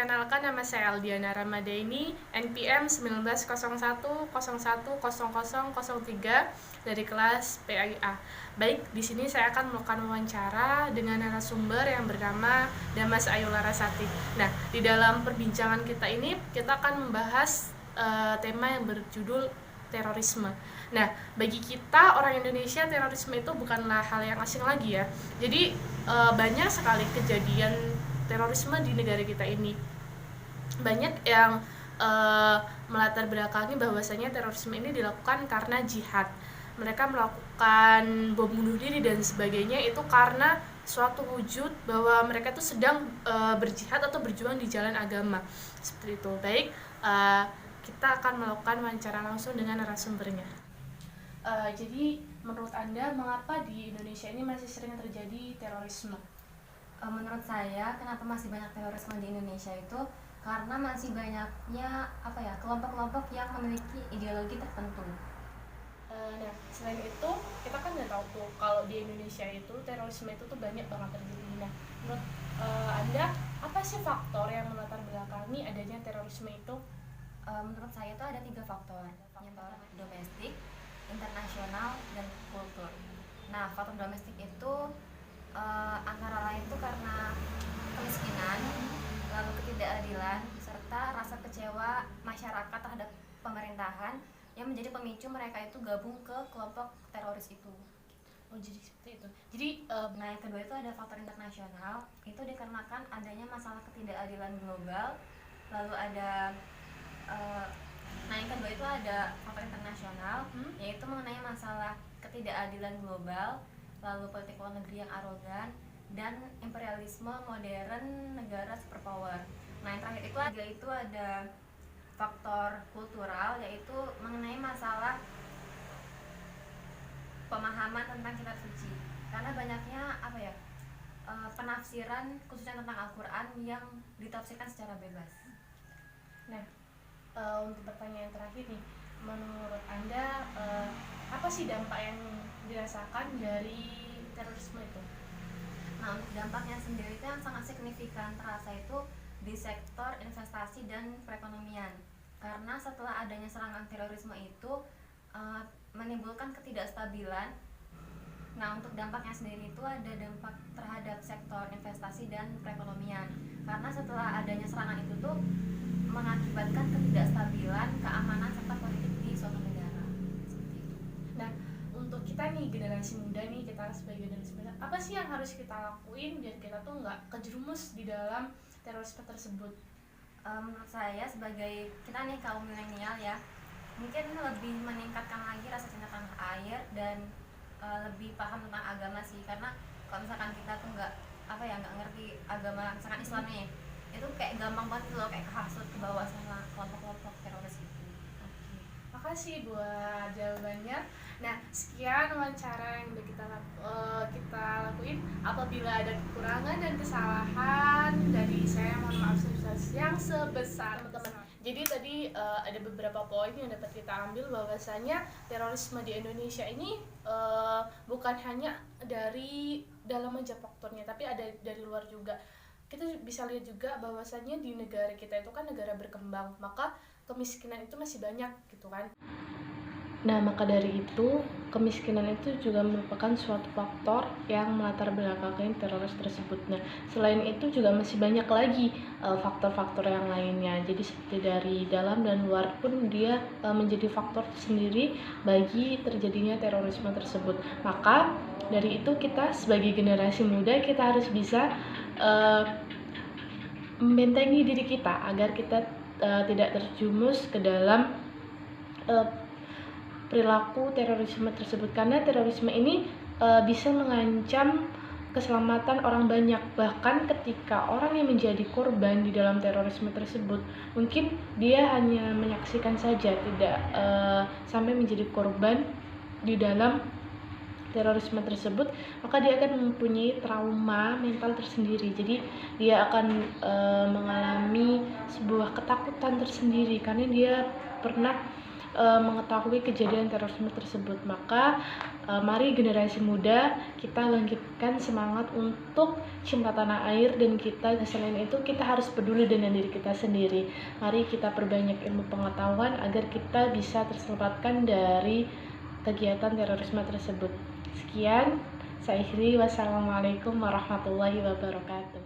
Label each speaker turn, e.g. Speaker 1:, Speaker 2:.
Speaker 1: Perkenalkan, nama saya Aldiana Ramadeni, NPM 1901010003 dari kelas PAIA. Baik, di sini saya akan melakukan wawancara dengan narasumber yang bernama Damas Ayu Larasati. Nah, di dalam perbincangan kita ini kita akan membahas tema yang berjudul terorisme. Nah, bagi kita orang Indonesia, terorisme itu bukanlah hal yang asing lagi ya. Jadi banyak sekali kejadian terorisme di negara kita ini. Banyak yang melatar belakangi bahwasanya terorisme ini dilakukan karena jihad. Mereka melakukan bom bunuh diri dan sebagainya itu karena suatu wujud bahwa mereka itu sedang berjihad atau berjuang di jalan agama. Seperti itu. Baik, kita akan melakukan wawancara langsung dengan narasumbernya. Jadi menurut Anda, mengapa di Indonesia ini masih sering terjadi terorisme?
Speaker 2: Menurut saya, kenapa masih banyak terorisme di Indonesia itu karena masih banyaknya kelompok-kelompok yang memiliki ideologi tertentu.
Speaker 1: Nah, selain itu kita kan nggak tahu tuh kalau di Indonesia itu terorisme itu tuh banyak banget terjadi. Nah, menurut Anda apa sih faktor yang melatar belakangi adanya terorisme itu?
Speaker 2: Menurut saya itu ada 3 faktor. Yang pertama domestik, internasional, dan kultur. Nah, faktor domestik itu antara lain itu karena kemiskinan, lalu ketidakadilan, serta rasa kecewa masyarakat terhadap pemerintahan yang menjadi pemicu mereka itu gabung ke kelompok teroris itu.
Speaker 1: Oh, jadi seperti itu. Jadi
Speaker 2: nah, yang kedua itu ada faktor internasional, itu dikarenakan adanya masalah ketidakadilan global. Lalu ada yang kedua itu ada faktor internasional, yaitu mengenai masalah ketidakadilan global, lalu politik luar negeri yang arogan, dan imperialisme modern negara superpower. Nah, yang terakhir itu ada faktor kultural, yaitu mengenai masalah pemahaman tentang kitab suci. Karena banyaknya penafsiran khususnya tentang Al-Quran yang ditafsirkan secara bebas.
Speaker 1: Nah, untuk pertanyaan terakhir nih, menurut Anda apa sih dampak yang dirasakan dari terorisme itu?
Speaker 2: Nah, untuk dampaknya sendiri itu yang sangat signifikan terasa itu di sektor investasi dan perekonomian. Karena setelah adanya serangan terorisme itu menimbulkan ketidakstabilan. Nah, untuk dampaknya sendiri itu ada dampak terhadap sektor investasi dan perekonomian. Karena setelah adanya serangan itu tuh mengakibatkan ketidakstabilan, keamanan, serta politik di suatu negara. Seperti itu.
Speaker 1: Nah, untuk kita nih generasi muda nih, kita sebagai generasi muda, apa sih yang harus kita lakuin biar kita tuh nggak kejerumus di dalam terorisme tersebut?
Speaker 2: Menurut saya sebagai kita nih kaum milenial ya, mungkin lebih meningkatkan lagi rasa cinta tanah air dan lebih paham tentang agama sih. Karena kalau misalkan kita tuh nggak ngerti agama, misalkan Islam nih, itu kayak gampang banget loh kayak kehasut ke bawah sama kelompok-kelompok teroris itu.
Speaker 1: Makasih buat jawabannya. Nah, sekian wawancara yang udah kita lakuin. Apabila ada kekurangan dan kesalahan dari saya, mohon maaf yang sebesar teman-teman. Jadi tadi ada beberapa poin yang dapat kita ambil bahwasanya terorisme di Indonesia ini bukan hanya dari dalam aja faktornya, tapi ada dari luar juga. Kita bisa lihat juga bahwasanya di negara kita itu kan negara berkembang, maka kemiskinan itu masih banyak gitu kan. Nah, maka dari itu kemiskinan itu juga merupakan suatu faktor yang melatar belakangi teroris tersebut. Nah, selain itu juga masih banyak lagi faktor-faktor yang lainnya. Jadi seperti dari dalam dan luar pun dia menjadi faktor sendiri bagi terjadinya terorisme tersebut. Maka dari itu kita sebagai generasi muda kita harus bisa membentengi diri kita agar kita tidak terjumus ke dalam perilaku terorisme tersebut, karena terorisme ini bisa mengancam keselamatan orang banyak. Bahkan ketika orang yang menjadi korban di dalam terorisme tersebut, mungkin dia hanya menyaksikan saja, tidak sampai menjadi korban di dalam terorisme tersebut, maka dia akan mempunyai trauma mental tersendiri. Jadi dia akan mengalami sebuah ketakutan tersendiri karena dia pernah mengetahui kejadian terorisme tersebut. Maka mari generasi muda kita bangkitkan semangat untuk cinta tanah air, dan kita selain itu kita harus peduli dengan diri kita sendiri. Mari kita perbanyak ilmu pengetahuan agar kita bisa terselamatkan dari kegiatan terorisme tersebut. Sekian, saya akhiri. Wassalamualaikum warahmatullahi wabarakatuh.